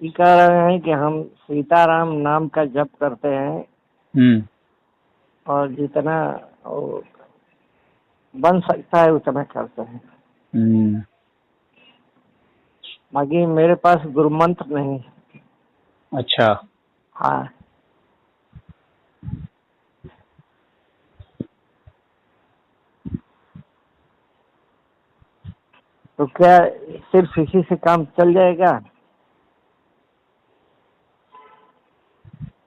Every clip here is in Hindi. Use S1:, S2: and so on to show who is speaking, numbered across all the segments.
S1: ये कह रहे हैं कि हम सीताराम नाम का जप करते हैं
S2: हम्म।
S1: और जितना वो बन सकता है उतना करते हैं।
S2: हम्म।
S1: बाकी मेरे पास गुरु मंत्र नहीं है।
S2: अच्छा।
S1: हाँ, तो क्या सिर्फ इसी से काम चल जाएगा?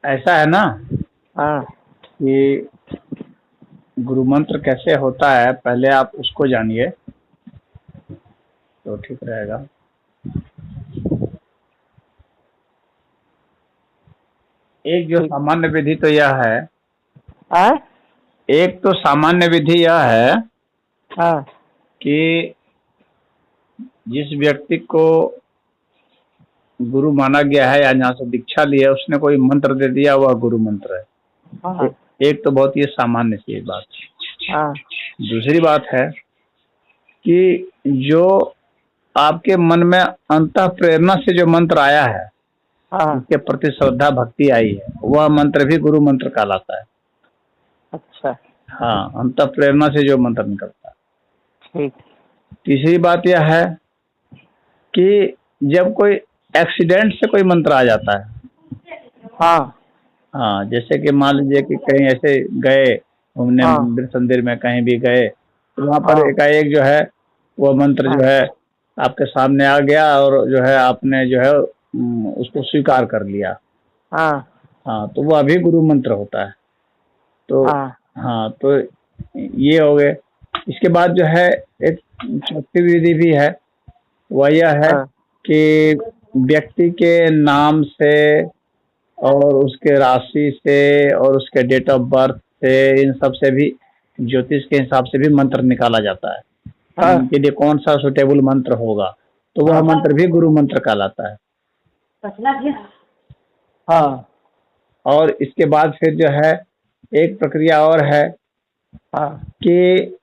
S2: ऐसा है ना
S1: हाँ,
S2: कि गुरु मंत्र कैसे होता है, पहले आप उसको जानिए तो ठीक रहेगा। एक जो
S1: ठीक।
S2: सामान्य विधि तो यह है,
S1: हाँ
S2: एक तो सामान्य विधि यह है
S1: हाँ
S2: कि जिस व्यक्ति को गुरु माना गया है या जहाँ से दीक्षा ली है उसने कोई मंत्र दे दिया, वह गुरु मंत्र है।
S1: हाँ
S2: एक तो बहुत ही सामान्य सी बात।
S1: हाँ
S2: दूसरी बात है कि जो आपके मन में अंतः प्रेरणा से जो मंत्र आया है,
S1: हाँ।
S2: जिसके प्रति श्रद्धा भक्ति आई है, वह मंत्र भी गुरु मंत्र कहलाता है।
S1: अच्छा,
S2: हाँ, अंतः प्रेरणा से जो मंत्र निकलता है।
S1: ठीक।
S2: तीसरी बात यह है कि जब कोई एक्सीडेंट से कोई मंत्र आ जाता है,
S1: हाँ
S2: हाँ, जैसे कि मान लीजिए कि कहीं ऐसे गए घूमने,
S1: हाँ
S2: मंदिर संदिर में कहीं भी गए, तो वहाँ पर
S1: हाँ
S2: एकाएक जो है वह मंत्र
S1: हाँ
S2: जो है आपके सामने आ गया और जो है आपने जो है उसको स्वीकार कर लिया।
S1: हाँ
S2: हाँ, तो वह भी गुरु मंत्र होता है। तो
S1: हाँ
S2: हाँ, तो ये हो गए। इसके बाद जो है एक चौथी विधि भी है, वह यह है
S1: हाँ
S2: कि व्यक्ति के नाम से और उसके राशि से और उसके डेट ऑफ बर्थ से, इन सब से भी, ज्योतिष के हिसाब से भी मंत्र निकाला जाता है कि
S1: हाँ
S2: इनके लिए कौन सा सुटेबल मंत्र होगा, तो वह
S1: हाँ
S2: मंत्र भी गुरु मंत्र कहलाता है।
S1: हाँ
S2: और इसके बाद फिर जो है एक प्रक्रिया और है
S1: हाँ
S2: कि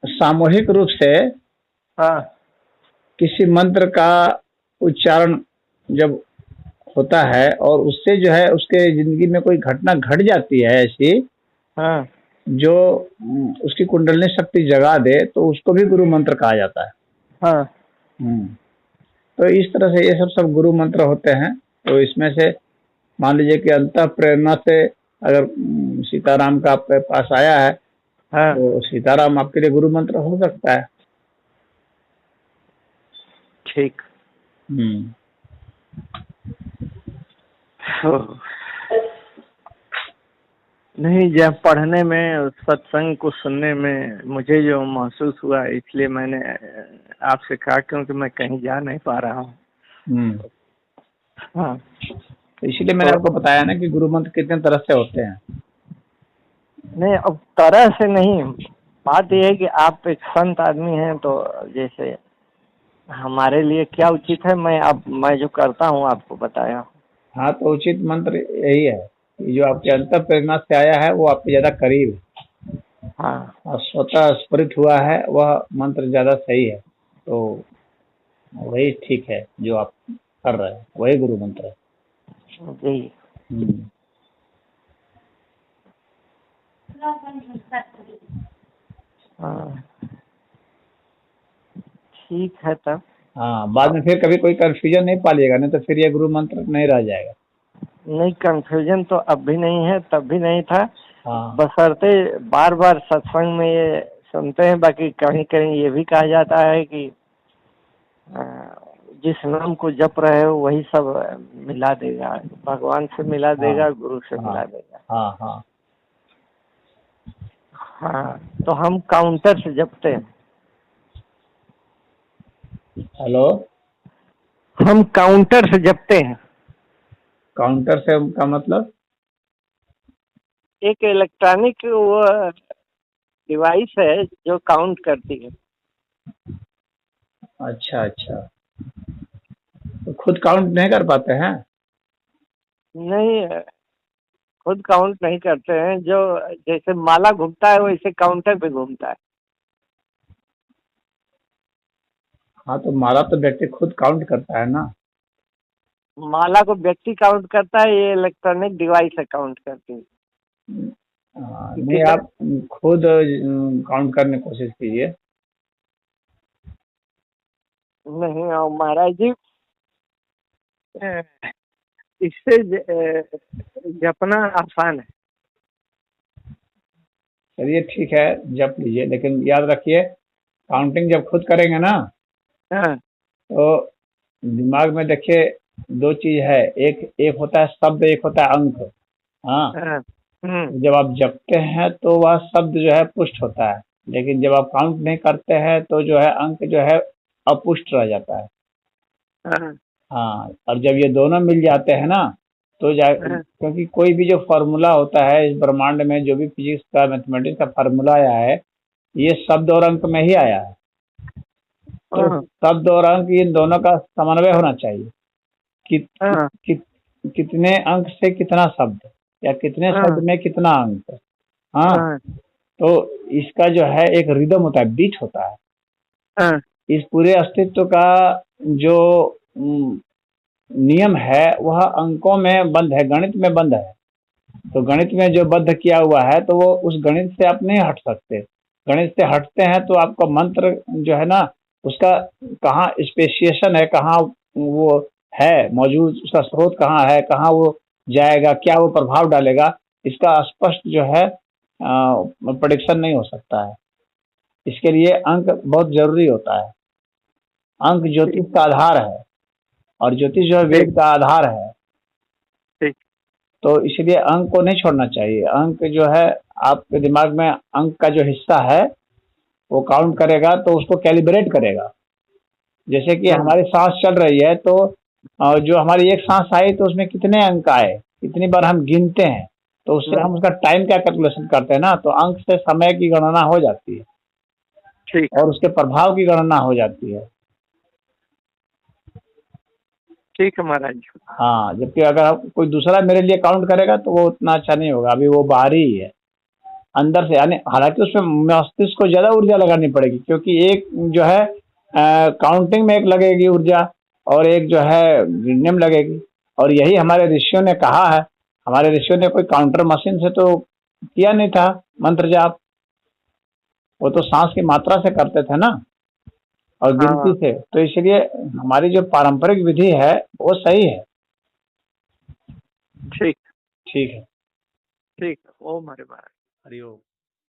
S2: सामूहिक रूप से
S1: हाँ
S2: किसी मंत्र का उच्चारण जब होता है और उससे जो है उसके जिंदगी में कोई घटना घट जाती है ऐसी
S1: हाँ
S2: जो उसकी कुंडलिनी शक्ति जगा दे, तो उसको भी गुरु मंत्र कहा जाता है।
S1: हाँ
S2: तो इस तरह से ये सब सब गुरु मंत्र होते हैं। तो इसमें से मान लीजिए कि अंतः प्रेरणा से अगर सीताराम का आपके पास आया है,
S1: हाँ।
S2: तो सीताराम आपके लिए गुरु मंत्र हो सकता है।
S1: ठीक।
S2: हम्म।
S1: नहीं, जब पढ़ने में सत्संग को सुनने में मुझे जो महसूस हुआ, इसलिए मैंने आपसे कहा, क्योंकि मैं कहीं जा नहीं पा रहा हूँ।
S2: हम्म।
S1: हाँ,
S2: तो इसीलिए मैंने
S1: तो
S2: आपको बताया ना कि गुरु मंत्र कितने तरह से होते हैं।
S1: नहीं, अब तरह से नहीं, बात यह है कि आप एक संत आदमी हैं, तो जैसे हमारे लिए क्या उचित है, मैं जो करता हूँ आपको बताया।
S2: हाँ, तो उचित मंत्र यही है कि जो आपके अंतर प्रेरणा से आया है वो आपके ज्यादा करीब है,
S1: हाँ
S2: और स्वतः स्फुरित हुआ है वह मंत्र ज्यादा सही है। तो वही ठीक है, जो आप कर रहे हैं वही गुरु मंत्र है।
S1: जी।
S2: हम्म।
S1: हाँ, ठीक है तब।
S2: हाँ, बाद में फिर कभी कोई कंफ्यूजन नहीं पालिएगा, नहीं तो फिर ये गुरु मंत्र नहीं रह जाएगा।
S1: नहीं, कंफ्यूजन तो अब भी नहीं है, तब भी नहीं था।
S2: हाँ।
S1: बशर्ते बार बार सत्संग में ये सुनते हैं। बाकी कहीं कहीं ये भी कहा जाता है कि अ, जिस नाम को जप रहे हो वही सब मिला देगा, भगवान से मिला
S2: हाँ।
S1: देगा, गुरु से
S2: हाँ।
S1: मिला देगा।
S2: हाँ। हाँ।
S1: हाँ, तो हम काउंटर से जपते हैं।
S2: हेलो।
S1: हम काउंटर से जपते हैं।
S2: काउंटर से का मतलब?
S1: एक इलेक्ट्रॉनिक वो डिवाइस है जो काउंट करती है।
S2: अच्छा अच्छा, तो खुद काउंट नहीं कर पाते हैं?
S1: नहीं, खुद काउंट नहीं करते हैं। जो जैसे माला घूमता है वैसे काउंटर पे घूमता है।
S2: हाँ, तो माला तो व्यक्ति खुद काउंट करता है ना।
S1: माला को व्यक्ति काउंट करता है, ये इलेक्ट्रॉनिक डिवाइस काउंट करती है।
S2: नहीं, आप खुद काउंट करने की कोशिश कीजिए।
S1: नहीं और महाराज जी, इससे जपना आसान है।
S2: चलिए ठीक है, जप लीजिए, लेकिन याद रखिए काउंटिंग जब खुद करेंगे ना,
S1: हाँ
S2: तो दिमाग में देखिए दो चीज है, एक एक होता है शब्द, एक होता है अंक। हाँ,
S1: हाँ।
S2: जब आप जपते हैं तो वह शब्द जो है पुष्ट होता है, लेकिन जब आप काउंट नहीं करते हैं तो जो है अंक जो है अपुष्ट रह जाता है।
S1: हाँ
S2: हाँ, और जब ये दोनों मिल जाते हैं ना तो
S1: हाँ
S2: क्योंकि कोई भी जो फार्मूला होता है इस ब्रह्मांड में, जो भी फिजिक्स का मैथमेटिक्स का फार्मूला आया है, ये शब्द और अंक में ही आया है। तो
S1: हाँ
S2: शब्द और अंक इन दोनों का समन्वय होना चाहिए कि,
S1: हाँ
S2: कि, कितने अंक से कितना शब्द, या कितने शब्द में कितना अंक। हाँ,
S1: हाँ
S2: तो इसका जो है एक रिदम होता है, बीट होता है।
S1: हाँ
S2: इस पूरे अस्तित्व का जो नियम है वह अंकों में बंद है, गणित में बंद है। तो गणित में जो बद्ध किया हुआ है तो वो उस गणित से आप नहीं हट सकते। गणित से हटते हैं तो आपका मंत्र जो है ना, उसका कहाँ स्पेसिएशन है, कहाँ वो है मौजूद, उसका स्रोत कहाँ है, कहाँ वो जाएगा, क्या वो प्रभाव डालेगा, इसका स्पष्ट जो है प्रेडिक्शन नहीं हो सकता है। इसके लिए अंक बहुत जरूरी होता है। अंक ज्योतिष का आधार है, और ज्योतिष जो है वेद का आधार है।
S1: ठीक।
S2: तो इसलिए अंक को नहीं छोड़ना चाहिए। अंक जो है आपके दिमाग में अंक का जो हिस्सा है वो काउंट करेगा, तो उसको कैलिब्रेट करेगा। जैसे कि हमारी सांस चल रही है तो जो हमारी एक सांस आई तो उसमें कितने अंक आए, कितनी बार हम गिनते हैं, तो उससे हम उसका टाइम का कैलकुलेशन करते हैं ना, तो अंक से समय की गणना हो जाती है।
S1: ठीक।
S2: और उसके प्रभाव की गणना हो जाती है।
S1: ठीक है महाराज।
S2: हाँ, जबकि अगर कोई दूसरा मेरे लिए काउंट करेगा तो वो उतना अच्छा नहीं होगा, अभी वो बाहरी ही है, अंदर से। यानी हालांकि उसमें मस्तिष्क को ज्यादा ऊर्जा लगानी पड़ेगी, क्योंकि एक जो है काउंटिंग में एक लगेगी ऊर्जा, और एक जो है गिनने में लगेगी। और यही हमारे ऋषियों ने कहा है। हमारे ऋषियों ने कोई काउंटर मशीन से तो किया नहीं था मंत्र जाप, वो तो सांस की मात्रा से करते थे ना, और गिनती से। तो इसलिए हमारी जो पारंपरिक विधि है वो सही है।
S1: ठीक।
S2: ठीक है।
S1: ठीक। ओम हरे महाराज।
S2: हरिओम।